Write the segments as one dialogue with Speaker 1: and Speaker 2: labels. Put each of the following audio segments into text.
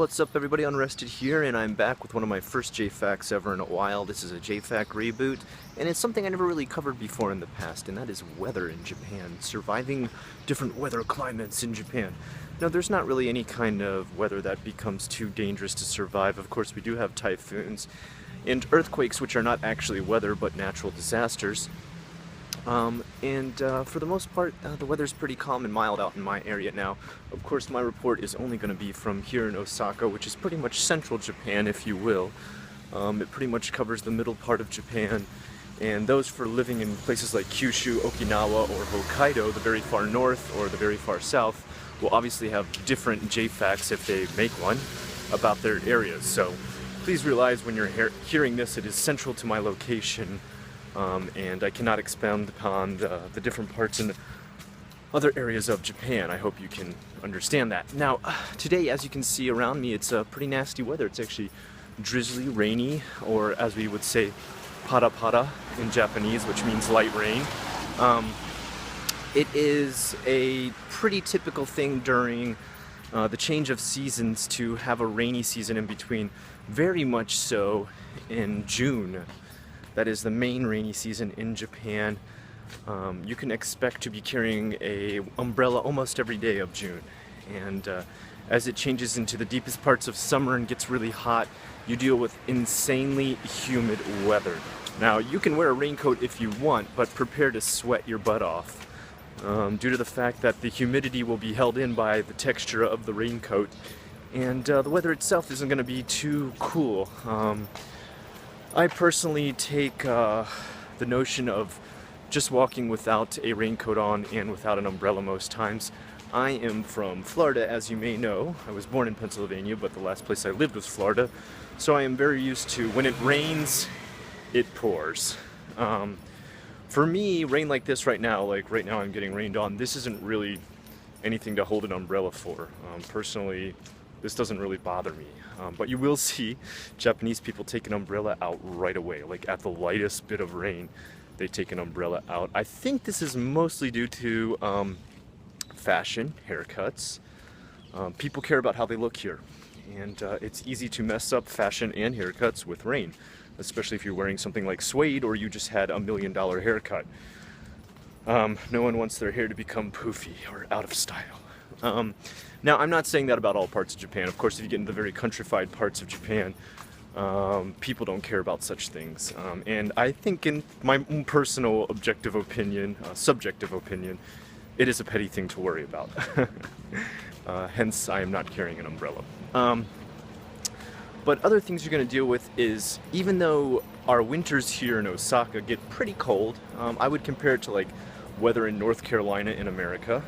Speaker 1: What's up everybody, Unrested here, and I'm back with one of my first JFAQs ever in a while. This is a JFAQ reboot, and it's something I never really covered before in the past, and that is weather in Japan. Surviving different weather climates in Japan. Now, there's not really any kind of weather that becomes too dangerous to survive. Of course, we do have typhoons and earthquakes, which are not actually weather, but natural disasters. For the most part, the weather's pretty calm and mild out in my area now. Of course, my report is only going to be from here in Osaka, which is pretty much central Japan, if you will. It pretty much covers the middle part of Japan, and those for living in places like Kyushu, Okinawa, or Hokkaido, the very far north or the very far south, will obviously have different JFAQs if they make one about their areas. So please realize when you're hearing this, it is central to my location. And I cannot expound upon the different parts and other areas of Japan. I hope you can understand that. Now, today, as you can see around me, it's pretty nasty weather. It's actually drizzly, rainy, or as we would say, para in Japanese, which means light rain. It is a pretty typical thing during the change of seasons to have a rainy season in between, very much so in June. That is the main rainy season in Japan. You can expect to be carrying an umbrella almost every day of June. And as it changes into the deepest parts of summer and gets really hot, you deal with insanely humid weather. Now, you can wear a raincoat if you want, but prepare to sweat your butt off. Due to the fact that the humidity will be held in by the texture of the raincoat, and the weather itself isn't going to be too cool. I personally take the notion of just walking without a raincoat on and without an umbrella most times. I am from Florida, as you may know. I was born in Pennsylvania, but the last place I lived was Florida. So I am very used to when it rains, it pours. For me, rain like this right now, like right now I'm getting rained on, this isn't really anything to hold an umbrella for. Personally, this doesn't really bother me. But you will see Japanese people take an umbrella out right away. Like at the lightest bit of rain, they take an umbrella out. I think this is mostly due to fashion, haircuts. People care about how they look here. And it's easy to mess up fashion and haircuts with rain, especially if you're wearing something like suede or you just had $1 million haircut. No one wants their hair to become poofy or out of style. Now, I'm not saying that about all parts of Japan. Of course, if you get into the very countrified parts of Japan, people don't care about such things. And I think in my own personal objective opinion, subjective opinion, it is a petty thing to worry about. Hence, I am not carrying an umbrella. But other things you're going to deal with is, even though our winters here in Osaka get pretty cold, I would compare it to like weather in North Carolina in America.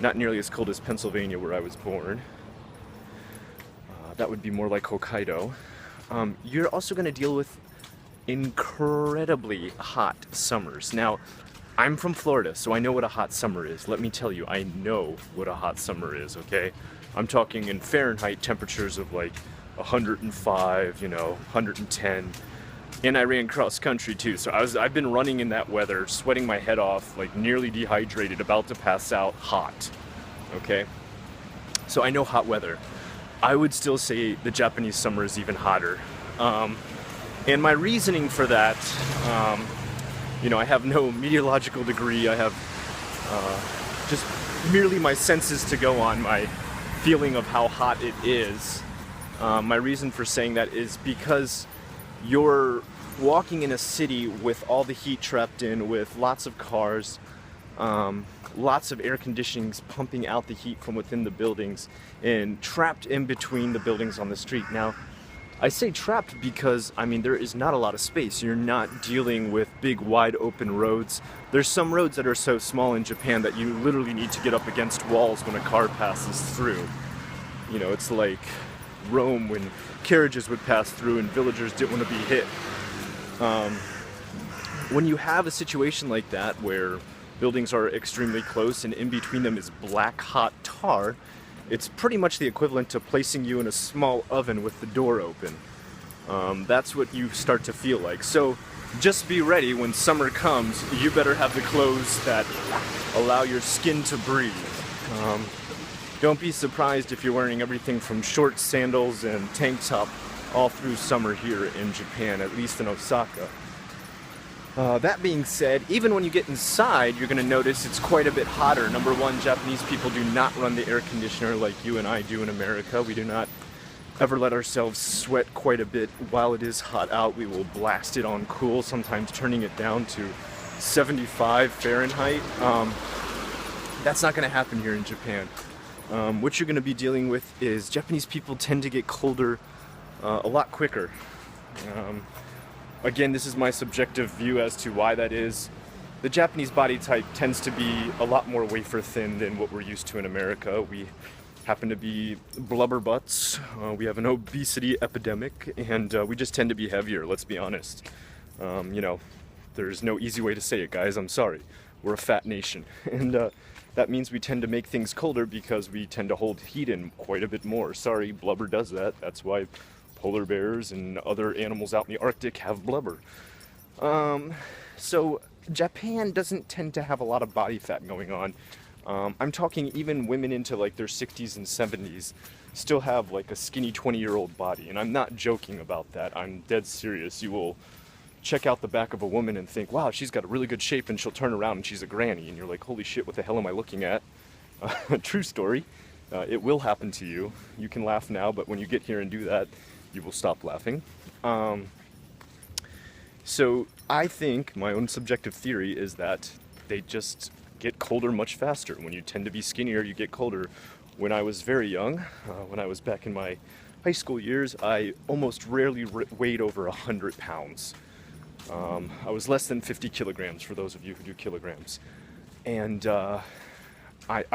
Speaker 1: Not nearly as cold as Pennsylvania, where I was born. That would be more like Hokkaido. You're also going to deal with incredibly hot summers. Now, I'm from Florida, so I know what a hot summer is. Let me tell you, I know what a hot summer is, okay? I'm talking in Fahrenheit temperatures of like 105, 110. And I ran cross country too, so I've been running in that weather, sweating my head off, like nearly dehydrated, about to pass out, hot. Okay? So I know hot weather. I would still say the Japanese summer is even hotter. And my reasoning for that, I have no meteorological degree. I have just merely my senses to go on, my feeling of how hot it is. My reason for saying that is because you're walking in a city with all the heat trapped in, with lots of cars, lots of air conditionings pumping out the heat from within the buildings, and trapped in between the buildings on the street. Now, I say trapped because, there is not a lot of space. You're not dealing with big, wide open roads. There's some roads that are so small in Japan that you literally need to get up against walls when a car passes through. It's like Rome when carriages would pass through and villagers didn't want to be hit. When you have a situation like that where buildings are extremely close and in between them is black hot tar, it's pretty much the equivalent to placing you in a small oven with the door open. That's what you start to feel like. So just be ready when summer comes. You better have the clothes that allow your skin to breathe. Don't be surprised if you're wearing everything from shorts, sandals, and tank top all through summer here in Japan, at least in Osaka. That being said, even when you get inside, you're going to notice it's quite a bit hotter. Number one, Japanese people do not run the air conditioner like you and I do in America. We do not ever let ourselves sweat quite a bit while it is hot out. We will blast it on cool, sometimes turning it down to 75 Fahrenheit. That's not going to happen here in Japan. What you're going to be dealing with is Japanese people tend to get colder a lot quicker. Again, this is my subjective view as to why that is. The Japanese body type tends to be a lot more wafer thin than what we're used to in America. We happen to be blubber butts. We have an obesity epidemic, and we just tend to be heavier, let's be honest. You know, there's no easy way to say it, guys. I'm sorry. We're a fat nation. And that means we tend to make things colder because we tend to hold heat in quite a bit more. Sorry, blubber does that. That's why polar bears and other animals out in the Arctic have blubber. So Japan doesn't tend to have a lot of body fat going on. I'm talking even women into like their 60s and 70s still have like a skinny 20-year-old body, and I'm not joking about that. I'm dead serious. You will check out the back of a woman and think, wow, she's got a really good shape, and she'll turn around and she's a granny, and you're like, holy shit, what the hell am I looking at? True story. It will happen to you. You can laugh now, but when you get here and do that, you will stop laughing. So I think my own subjective theory is that they just get colder much faster. When you tend to be skinnier, you get colder. When I was very young, when I was back in my high school years, I almost rarely weighed over 100 pounds. I was less than 50 kilograms, for those of you who do kilograms. And I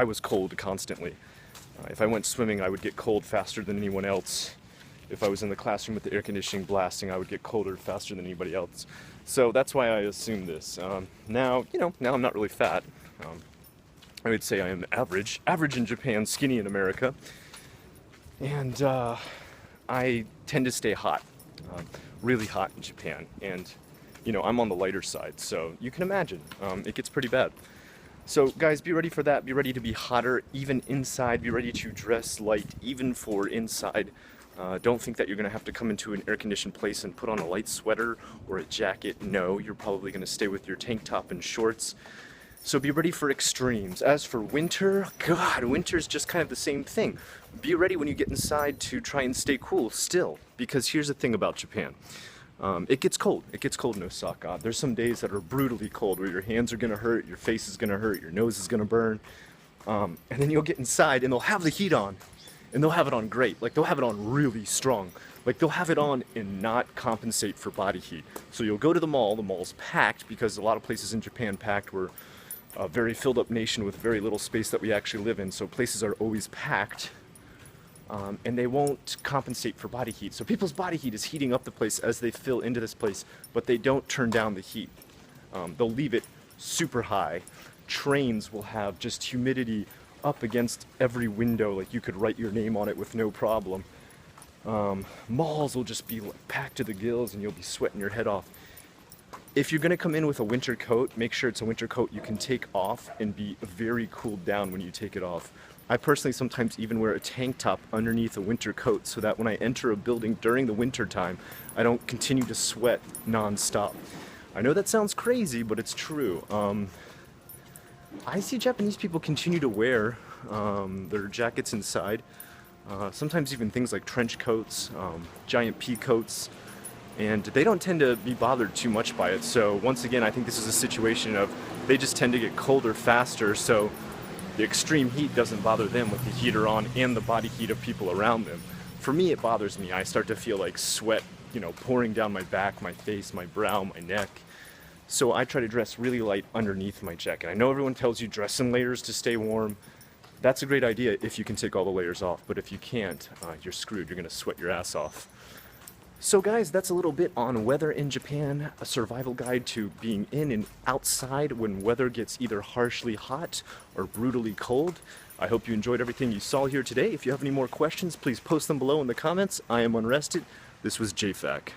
Speaker 1: was cold constantly. If I went swimming, I would get cold faster than anyone else. If I was in the classroom with the air conditioning blasting, I would get colder faster than anybody else. So that's why I assumed this. Now, you know, now I'm not really fat. I would say I am average in Japan, skinny in America. And I tend to stay hot, really hot in Japan. And, you know, I'm on the lighter side, so you can imagine, it gets pretty bad. So guys, be ready for that. Be ready to be hotter, even inside. Be ready to dress light, even for inside. Don't think that you're going to have to come into an air-conditioned place and put on a light sweater or a jacket. No, you're probably going to stay with your tank top and shorts. So be ready for extremes. As for winter, God, winter's just kind of the same thing. Be ready when you get inside to try and stay cool still, because here's the thing about Japan. It gets cold. It gets cold in Osaka. There's some days that are brutally cold where your hands are going to hurt, your face is going to hurt, your nose is going to burn. And then you'll get inside and they'll have the heat on. And they'll have it on great. Like, they'll have it on really strong. Like, they'll have it on and not compensate for body heat. So you'll go to the mall's packed, because a lot of places in Japan packed. We're a very filled up nation with very little space that we actually live in, so places are always packed. And they won't compensate for body heat. So people's body heat is heating up the place as they fill into this place, but they don't turn down the heat. They'll leave it super high. Trains will have just humidity up against every window, like you could write your name on it with no problem. Malls will just be packed to the gills and you'll be sweating your head off. If you're gonna come in with a winter coat, make sure it's a winter coat you can take off and be very cooled down when you take it off. I personally sometimes even wear a tank top underneath a winter coat so that when I enter a building during the winter time, I don't continue to sweat non-stop. I know that sounds crazy, but it's true. I see Japanese people continue to wear their jackets inside. Sometimes even things like trench coats, giant pea coats, and they don't tend to be bothered too much by it. So once again, I think this is a situation of they just tend to get colder faster, so the extreme heat doesn't bother them with the heater on and the body heat of people around them. For me, it bothers me. I start to feel like sweat, you know, pouring down my back, my face, my brow, my neck. So I try to dress really light underneath my jacket. I know everyone tells you dress in layers to stay warm. That's a great idea if you can take all the layers off, but if you can't, you're screwed. You're gonna sweat your ass off. So guys, that's a little bit on weather in Japan, a survival guide to being in and outside when weather gets either harshly hot or brutally cold. I hope you enjoyed everything you saw here today. If you have any more questions, please post them below in the comments. I am Unrested. This was JFAQ.